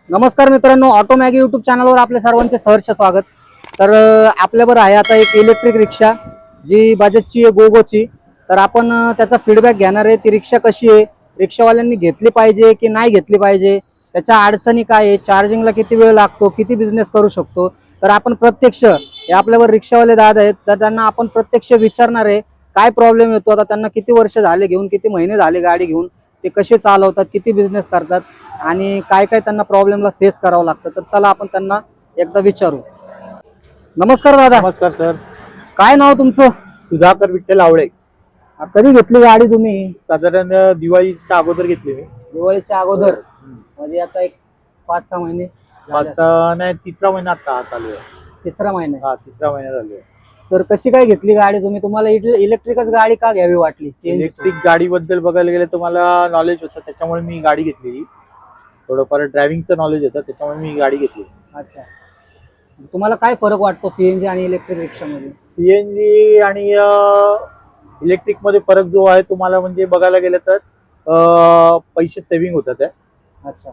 नमस्कार मित्रांनो, auto Maggi YouTube चॅनलवर आपल्या सर्वांचे सहर्ष स्वागत. तर आपल्याबरोबर आहे आता एक इलेक्ट्रिक रिक्षा जी बजाजची आहे, गोगोची. तर आपण त्याचा फीडबॅक घेणार आहे. ती रिक्षा कशी आहे, रिक्षावाल्यांनी घेतली पाहिजे की नाही घेतली पाहिजे, त्याच्या अडचणी काय आहे, चार्जिंगला किती वेळ लागतो, किती बिझनेस करू शकतो. तर आपण प्रत्यक्ष हे आपल्यावर रिक्षावाले दादा आहेत, तर त्यांना आपण प्रत्यक्ष विचारणार आहे काय प्रॉब्लेम येतो. आता त्यांना किती वर्ष झाले घेऊन, किती महिने झाले गाडी घेऊन, ते कसे चालवतात, किती बिझनेस करतात आणि काय काय त्यांना प्रॉब्लेमला फेस करावं लागतं. तर चला आपण त्यांना एकदा विचारू. नमस्कार दादा. नमस्कार सर. काय नाव तुमचं? सुधाकर विठ्ठल आवळे. कधी घेतली गाडी तुम्ही? साधारण दिवाळीच्या अगोदर घेतली मी. दिवाळीच्या अगोदर म्हणजे आता एक 5-6 महिने झाले. नाही, तिसरा महिना आता चालू आहे. तिसरा महिना. हा, तिसरा महिना चालू आहे. तर कशी काय घेतली गाडी तुम्ही? तुम्हाला इलेक्ट्रिकच गाडी का घ्यावी वाटली? इलेक्ट्रिक गाडीबद्दल बघायला गेलं तर मला नॉलेज होतं, त्याच्यामुळे मी गाडी घेतलेली. थोडंफार ड्रायव्हिंगचं नॉलेज होतं, त्याच्यामुळे मी गाडी घेतली. अच्छा, तुम्हाला काय फरक वाटतो सीएनजी आणि इलेक्ट्रिक रिक्षामध्ये? सीएनजी आणि इलेक्ट्रिक मध्ये फरक जो आहे तुम्हाला म्हणजे बघायला गेलं तर पैसे सेव्हिंग होतात. अच्छा.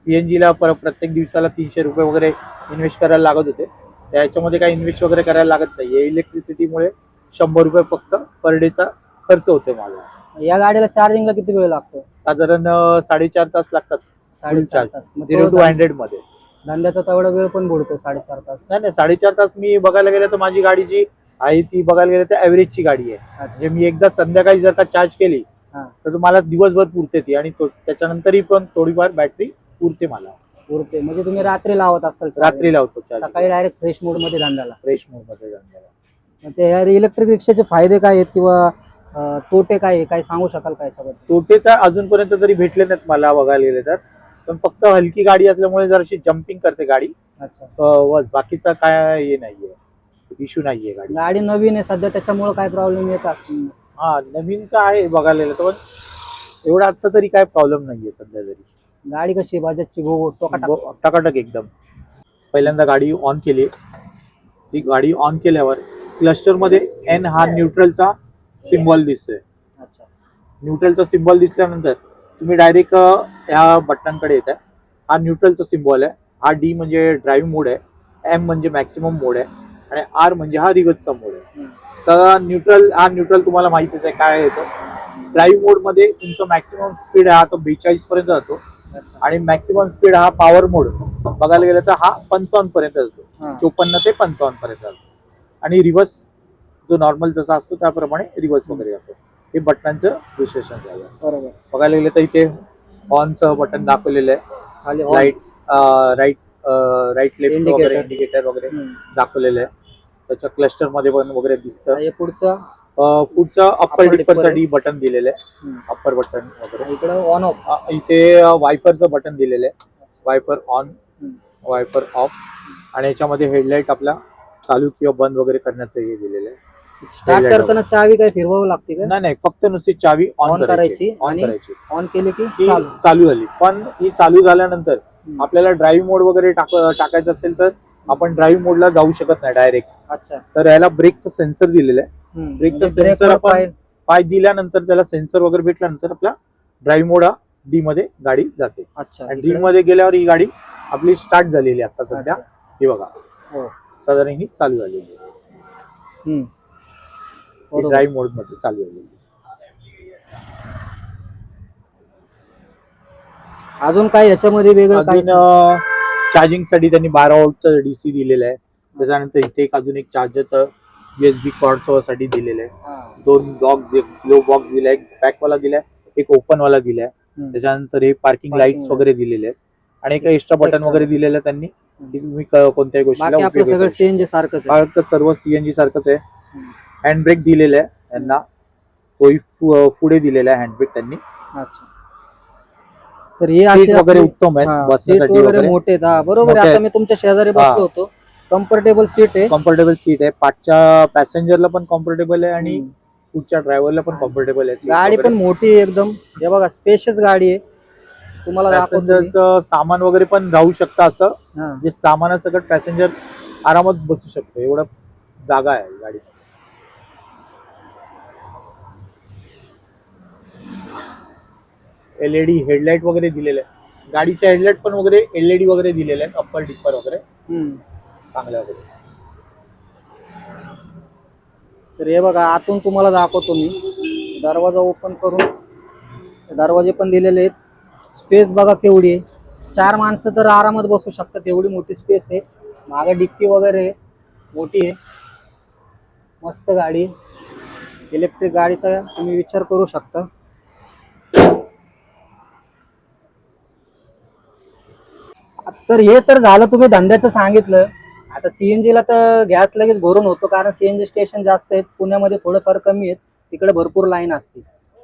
सीएनजीला प्रत्येक दिवसाला 300 रुपये वगैरे इन्व्हेस्ट करायला लागत होते. त्याच्यामध्ये काही इन्व्हेस्ट वगैरे करायला लागत नाही. इलेक्ट्रिसिटीमुळे 100 रुपये फक्त पर डेचा खर्च होतो माझा. या गाडीला चार्जिंगला किती वेळ लागतो? साधारण 4.5 तास लागतात. 4.5 तास. 0 to 100 मध्ये. धंद्याचा तेवढा वेळ पण बुडतो 4.5 तास. नाही, 4.5 तास. मी बघायला गेलं तर माझी गाडी जी आहे ती बघायला गेलं तर ॲव्हरेजची गाडी आहे. म्हणजे मी एकदा संध्याकाळी जर का चार्ज केली तर मला दिवसभर पुरते ती, आणि त्याच्यानंतरही पण थोडीफार बॅटरी पुरते मला. पुरते म्हणजे तुम्ही रात्री लावत असाल? रात्री लावतो, सकाळी डायरेक्ट फ्रेश मोड मध्ये धंद्याला. फ्रेश मोड मध्ये धंद्याला. ते यार इलेक्ट्रिक रिक्षाचे फायदे काय आहेत किंवा तोटे काय आहे, काय सांगू शकाल काय याच्याबद्दल? तोटे तर अजूनपर्यंत तरी भेटले नाहीत मला बघायला गेले तर. पण फक्त हलकी गाडी असल्यामुळे जराशी जम्पिंग करते गाडी. अच्छा. बस, बाकीचा काय हे नाहीये, इश्यू नाहीये. गाडी नवीन आहे सध्या, त्याच्यामुळे काय प्रॉब्लेम येत असेल? हा, नवीन तर आहे बघायला गेलं तर, पण एवढा आता तरी काय प्रॉब्लेम नाहीये सध्या तरी. गाडी कशी आहे बजाजची गोगो? टकाटक एकदम. पहिल्यांदा गाडी ऑन केली. ती गाडी ऑन केल्यावर क्लस्टर मध्ये एन हा न्यूट्रलचा सिम्बॉल दिसतोय. अच्छा. न्यूट्रलचा सिम्बॉल दिसल्यानंतर तुम्ही डायरेक्ट ह्या बटनांकडे येत आहे. हा न्यूट्रलचा सिम्बॉल आहे. हा डी म्हणजे ड्राईव्ह मोड आहे, एम म्हणजे मॅक्सिमम मोड आहे, आणि आर म्हणजे हा रिव्हर्सचा मोड आहे. तर न्यूट्रल तुम्हाला माहितीच आहे काय येतो. ड्राईव्ह मोड मध्ये तुमचा मॅक्सिमम स्पीड हा तो 42 पर्यंत जातो, आणि मॅक्सिमम स्पीड हा पॉवर मोड बघायला गेलं तर हा 55 पर्यंत जातो. 54 ते 55 पर्यंत जातो. आणि रिव्हर्स जो नॉर्मल जसा असतो त्याप्रमाणे रिव्हर्स वगैरे जातो. हे बटनांचं विश्लेषण झालं. बरोबर. बघायला गेलं तर इथे ऑनचं बटन दाखवलेलं आहे, लाईट राईट लेफ्ट वगैरे इंडिकेटर वगैरे दाखवलेलं आहे. त्याच्या क्लस्टर मध्ये पण वगैरे दिसतं. पुढचं अप्पर डिपर साठी बटन दिलेलं आहे, अप्पर बटन वगैरे. इकडे ऑन ऑफ. इथे वायफरचं बटन दिलेलं आहे, वायफर ऑन, वायफर ऑफ. आणि याच्यामध्ये हेडलाईट आपला चालू किंवा बंद वगैरे करण्याचं हे दिलेलं आहे. स्टार्ट करताना चावी काय फिरवावं लागते का? नाही, फक्त नुसती चावी ऑन करायची. ऑन केली की चालू झाली. पण ही चालू झाल्यानंतर आपल्याला ड्राईव्ह मोड वगैरे टाकायचं असेल तर आपण ड्राईव्ह मोडला जाऊ शकत नाही डायरेक्ट. अच्छा. तर याला ब्रेकचं सेन्सर दिलेलं आहे. ब्रेकचं सेन्सर आपण पाय दिल्यानंतर त्याला सेन्सर वगैरे भेटल्यानंतर आपला ड्राईव्ह मोड हा डी मध्ये गाडी जाते. अच्छा. आणि डी मध्ये गेल्यावर ही गाडी आपली स्टार्ट झालेली आहे आता सध्या. हे बघा, साधारण ही चालू झालेली आहे. ड्राईव्ह मोड मध्ये चालू झालेली. अजून काय याच्यामध्ये वेगळं? अजून चार्जिंग साठी त्यांनी 12 व्होल्टचं डीसी दिलेलं आहे. त्याच्यानंतर इथे एक चार्जरचं USB कॉर्ड साठी दिलेलं आहे. 2 बॉक्स, एक ग्लो बॉक्स दिलाय, एक पॅकवाला दिलाय, एक ओपन वाला दिलाय. त्याच्यानंतर हे पार्किंग लाईट्स वगैरे दिलेले आहेत, आणि एक एक्स्ट्रा बटन वगैरे दिलेलं आहे त्यांनी, की तुम्ही कोणत्याही गोष्टीला उपयोग करू शकता. सर्व सीएनजी सारखंच आहे. हँड ब्रेक दिलेला आहे त्यांना, तोही पुढे दिलेला आहे हँड ब्रेक त्यांनी. अच्छा. तर हे सीट वगैरे उत्तम आहे बसण्यासाठी वगैरे, मोठे. बरोबर. आता मी तुमच्या शेजारी बसलो होतो. कम्फर्टेबल सीट आहे. कम्फर्टेबल सीट आहे. पाठच्या पॅसेंजरला पण कम्फर्टेबल आहे, आणि पुढच्या ड्रायव्हरला पण कम्फर्टेबल आहे. गाडी पण मोठी आहे एकदम. हे बघा, स्पेशियस गाडी आहे. तुम्हाला पॅसेंजरचं सामान वगैरे पण राहू शकतं असं, जे सामानासकट पॅसेंजर आरामात बसू शकतो एवढं जागा आहे गाडी. LED हेडलाईट वगैरे दिलेलं आहे. गाडीचे हेडलाइट पण वगैरे LED वगैरे दिलेले आहेत, अप्पर डिपर वगैरे हम्म. चांगल्या वगैरे. तर हे बघा, आतून तुम्हाला दाखवतो मी. दरवाजा ओपन करून दरवाजे पण दिलेले आहेत. स्पेस बघा केवढी आहे. 4 माणसं तर आरामात बसू शकतात, एवढी मोठी स्पेस आहे. मागे डिक्की वगैरे मोठी आहे. मस्त गाडी. इलेक्ट्रिक गाडीचा तुम्ही विचार करू शकता. तर हे तर झालं तुम्ही धंद्याचं सांगितलं. आता CNG ला तर गॅस लगेच भरून होतो, कारण CNG स्टेशन जास्त आहेत. पुण्यामध्ये थोडंफार कमी आहेत, तिकडे भरपूर लाईन असते.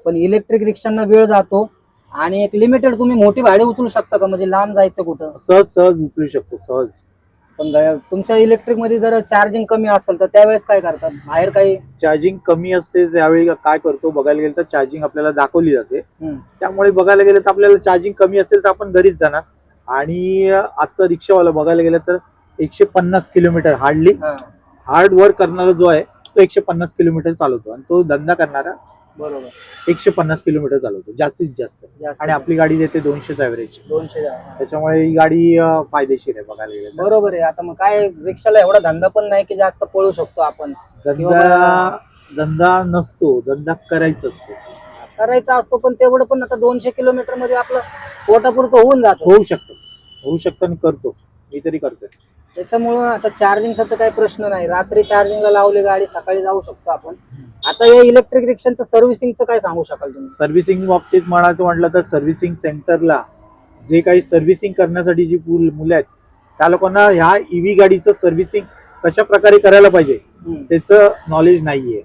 पण इलेक्ट्रिक रिक्षांना वेळ जातो आणि एक लिमिटेड तुम्ही मोठी भाडे उचलू शकता का, म्हणजे लांब जायचं कुठं? सहज सहज उचलू शकतो, सहज. पण तुमच्या इलेक्ट्रिक मध्ये जर चार्जिंग कमी असेल तर त्यावेळेस काय करतात? बाहेर काही चार्जिंग कमी असते त्यावेळी काय करतो बघायला गेलं तर चार्जिंग आपल्याला दाखवली जाते. हम्म. त्यामुळे बघायला गेलं तर आपल्याला चार्जिंग कमी असेल तर आपण घरीच जाणार. आणि आजचा रिक्षावाला बघायला गेलं तर 150 किलोमीटर हार्ड वर्क करणारा जो आहे तो 150 किलोमीटर चालवतो, आणि तो धंदा करणारा बरोबर 150 किलोमीटर चालवतो जास्तीत जास्त. आणि आपली गाडी देते 200 ऍव्हरेज. 200. त्याच्यामुळे ही गाडी फायदेशीर आहे बघायला गेलं तर. बरोबर आहे. आता मग काय, रिक्षाला एवढा धंदा पण नाही की जास्त पळू शकतो आपण. धंदा नसतो, धंदा करायचा असतो. करायचा असतो, पण तेवढं पण आता 200 किलोमीटर मध्ये आपलं पोटापुरतं होऊन जातं. होऊ शकतं आणि करतो, मी तरी करतोय. त्याच्यामुळं आता चार्जिंगचा तर काही प्रश्न नाही. रात्री चार्जिंगला लावली गाडी, सकाळी जाऊ शकतो आपण. आता या इलेक्ट्रिक रिक्षांचं सर्व्हिसिंगचं काय सांगू शकाल तुम्ही? सर्व्हिसिंग बाबतीत म्हणायचं म्हटलं तर सर्व्हिसिंग सेंटरला जे काही सर्व्हिसिंग करण्यासाठी जी मुलं आहेत त्या लोकांना ह्या ईव्ही गाडीचं सर्व्हिसिंग कशा प्रकारे करायला पाहिजे त्याचं नॉलेज नाहीये.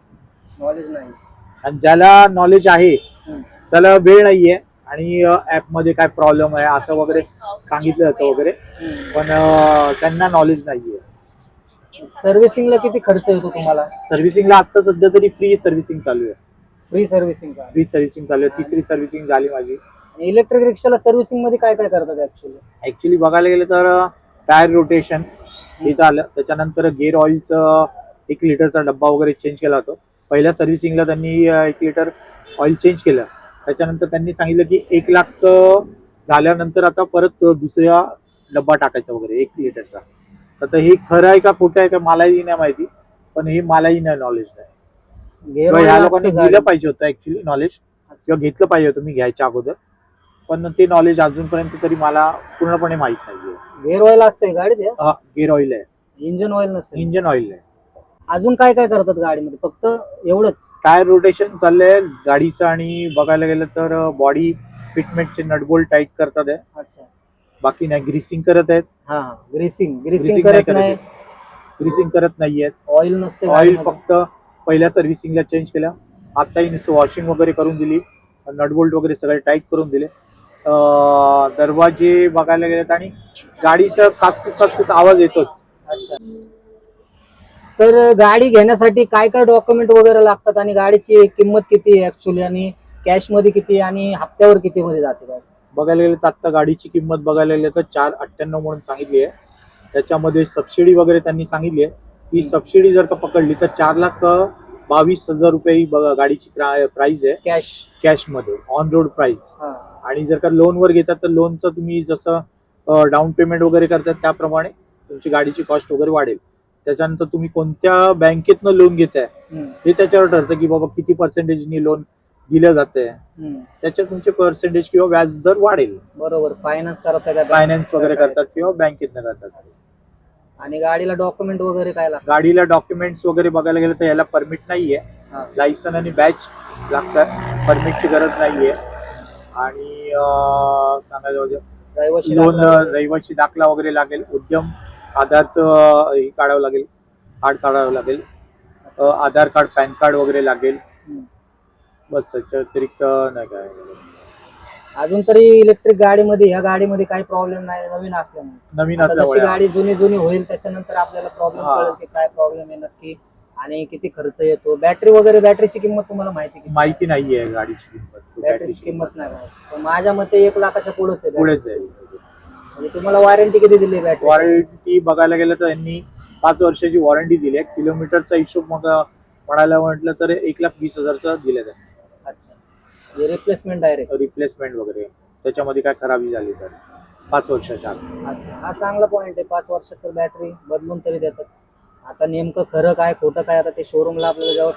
नॉलेज नाही. आणि ज्याला नॉलेज आहे त्याला वेळ नाहीये, आणि ऍप मध्ये काय प्रॉब्लेम आहे असं वगैरे सांगितलं जातं वगैरे, पण त्यांना नॉलेज नाहीये. सर्व्हिसिंगला किती खर्च येतो तुम्हाला? सर्व्हिसिंगला आता सध्या तरी फ्री सर्व्हिसिंग चालू आहे. फ्री सर्व्हिसिंग चालू आहे. तिसरी सर्व्हिसिंग झाली माझी. इलेक्ट्रिक रिक्षाला सर्व्हिसिंग मध्ये काय काय करतात ऍक्च्युली बघायला गेलं तर टायर रोटेशन इथं आलं, त्याच्यानंतर गेअर ऑइलचं 1 लिटरचा डब्बा वगैरे चेंज केला होता. पहिल्या सर्व्हिसिंगला त्यांनी 1 लिटर ऑइल चेंज केलं. त्याच्यानंतर त्यांनी सांगितलं की 1 लाख झाल्यानंतर आता परत दुसरा डब्बा टाकायचा वगैरे 1 लिटरचा. तर हे खरं आहे का खोटं आहे का मलाही नाही माहिती, पण हे मलाही नाही नॉलेज नाही. ह्या लोकांनी दिलं पाहिजे होतं ऍक्च्युली नॉलेज, किंवा घेतलं पाहिजे होतं मी घ्यायच्या अगोदर, पण ते नॉलेज अजूनपर्यंत तरी मला पूर्णपणे माहित नाहीये. गेअर ऑइल असते गाडीत? गेअर ऑइल आहे, इंजन ऑइल नसेल. इंजन ऑइल आहे. अजून काय काय करतात गाडीमध्ये? फक्त एवढंच? टायर रोटेशन चाललंय गाडीचं, आणि बघायला गेलं तर बॉडी फिटमेंटचे नटबोल्ट टाईट करतात आहे. अच्छा. बाकी नाही. ग्रीसिंग करत आहेत. ग्रीसिंग करत नाही. ग्रीसिंग करत नाहीयेत. ऑइल नसते. ऑइल फक्त पहिल्या सर्व्हिसिंगला चेंज केलं, आताही नुसतं वॉशिंग वगैरे करून दिली, नटबोल्ट वगैरे सगळे टाईट करून दिले. दरवाजे बघायला गेलेत, आणि गाडीचा काचकूच आवाज येतोच. अच्छा. तर गाडी घेण्यासाठी काय काय डॉक्युमेंट वगैरे लागतात, आणि गाडीची किंमत किती आहे ऍक्च्युली, आणि कॅश मध्ये किती, आणि हप्त्यावर किती मध्ये जाते? बघायला गेलं तर आता गाडीची किंमत बघायला गेलं तर 498 म्हणून सांगितली आहे. त्याच्यामध्ये सबसिडी वगैरे त्यांनी सांगितली आहे. ही सबसिडी जर का पकडली तर 4,22,000 रुपये ही गाडीची प्राइस आहे कॅश मध्ये, ऑन रोड प्राइस. आणि जर का लोन वर घेतात तर लोनचं तुम्ही जसं डाऊन पेमेंट वगैरे करतात त्याप्रमाणे तुमची गाडीची कॉस्ट वगैरे वाढेल. त्याच्यानंतर तुम्ही कोणत्या बँकेतनं लोन घेताय हे त्याच्यावर ठरतं की बाबा किती पर्सेंटेजनी लोन दिलं जाते, त्याच्यात तुमचे पर्सेंटेज किंवा व्याज दर वाढेल. बरोबर. फायनान्स वगैरे करतात किंवा बँकेतनं करतात. आणि गाडीला डॉक्युमेंट वगैरे काय लागतं? गाडीला डॉक्युमेंट्स वगैरे बघायला गेलं तर याला परमिट नाहीये. लायसन आणि बॅच लागतात, परमिटची गरज नाहीये. आणि सांगायचं म्हणजे लोन रहिवासी दाखला वगैरे लागेल, उद्यम आधारचं हे काढावं लागेल, कार्ड काढावं लागेल, आधार कार्ड पॅन कार्ड वगैरे लागेल. बस त्याच्या व्यतिरिक्त नाही काय. अजून तरी इलेक्ट्रिक गाडीमध्ये, ह्या गाडीमध्ये काही प्रॉब्लेम नाही, नवीन असल्यामुळे. गाडी जुनी होईल त्याच्यानंतर आपल्याला प्रॉब्लेम कळेल की काय प्रॉब्लेम आहे नक्की, आणि किती खर्च येतो. बॅटरीची किंमत तुम्हाला माहिती नाहीये गाडीची किंमत. बॅटरीची किंमत नाही माहिती. माझ्या मते 1 लाखाच्या पुढेच आहे. पुढेच आहे. म्हणजे तुम्हाला वॉरंटी किती दिली बॅटरी? वॉरंटी बघायला गेलं तर यांनी 5 वर्षाची वॉरंटी दिली आहे. किलोमीटरचा हिशोब मग म्हणायला म्हटलं तर 1,20,000 दिले आहे. अच्छा. Replacement direct? रिप्लेसमेंट वगैरे त्याच्यामध्ये काय खराबी झाली तर 5 वर्षाच्या आत. अच्छा, हा चांगला पॉईंट आहे. 5 वर्षात तर बॅटरी बदलून तरी देतात. आता नेमकं खरं काय खोटं काय आता ते शोरूमला आपल्याला जेव्हा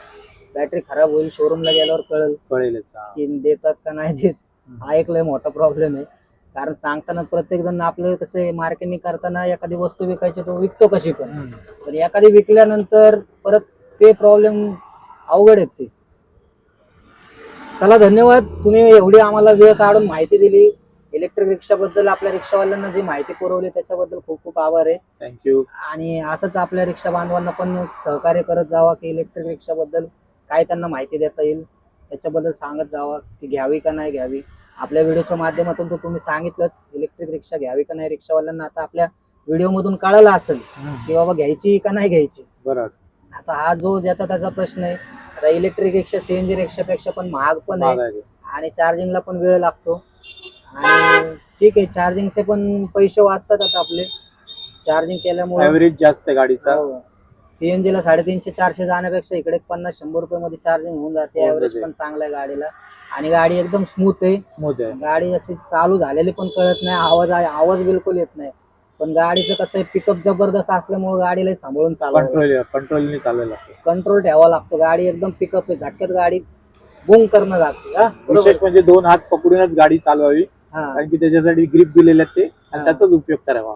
बॅटरी खराब होईल शोरूमला गेल्यावर कळेल कळेलच. की देतात का नाही देत. हा एक लय मोठा प्रॉब्लेम आहे. कारण सांगताना प्रत्येक जण आपलं कसं आहे मार्केटिंग करताना एखादी वस्तू विकायची तो विकतो कशी पण, पण एखादी विकल्यानंतर परत ते प्रॉब्लेम अवघड आहेत ते. चला धन्यवाद, तुम्ही एवढी आम्हाला वेळ काढून माहिती दिली इलेक्ट्रिक रिक्षाबद्दल. आपल्या रिक्षावाल्यांना जी माहिती पुरवली त्याच्याबद्दल खूप खूप आभार आहे. थँक्यू. आणि असंच आपल्या रिक्षा बांधवांना पण सहकार्य करत जावा की इलेक्ट्रिक रिक्षाबद्दल काय त्यांना माहिती देता येईल त्याच्याबद्दल सांगत जावा की घ्यावी का नाही घ्यावी. आपल्या व्हिडिओच्या माध्यमातून तर तुम्ही सांगितलंच इलेक्ट्रिक रिक्षा घ्यावी का नाही. रिक्षावाल्यांना आता आपल्या व्हिडिओ मधून कळालं असेल की बाबा घ्यायची का नाही घ्यायची. बरोबर. आता हा जो ज्याचा त्याचा प्रश्न आहे. आता इलेक्ट्रिक रिक्षा सीएनजी रिक्षापेक्षा पण महाग पण आहे आणि चार्जिंगला पण वेळ लागतो. आणि ठीक आहे चार्जिंगचे पण पैसे वाचतात आता आपले चार्जिंग केल्यामुळे. ऍव्हरेज जास्त आहे गाडीचा. सीएनजी ला 350-400 जाण्यापेक्षा इकडे 50-100 रुपये मध्ये चार्जिंग होऊन जाते. ऍव्हरेज पण चांगला आहे गाडीला आणि गाडी एकदम स्मूथ आहे. गाडी अशी चालू झालेली पण कळत नाही. आवाज बिलकुल येत नाही. पण गाडीचं कसं आहे पिकअप जबरदस्त असल्यामुळे गाडीला सांभाळून कंट्रोलने चालवायला लागतं. कंट्रोल ठेवावा लागतो. गाडी एकदम पिकअप आहे. झटक्यात गाडी बूम करणं जाते. विशेष म्हणजे 2 हात पकडूनच गाडी चालवावी कारण की त्याच्यासाठी ग्रिप दिलेले ते आणि त्याचाच उपयोग करावा.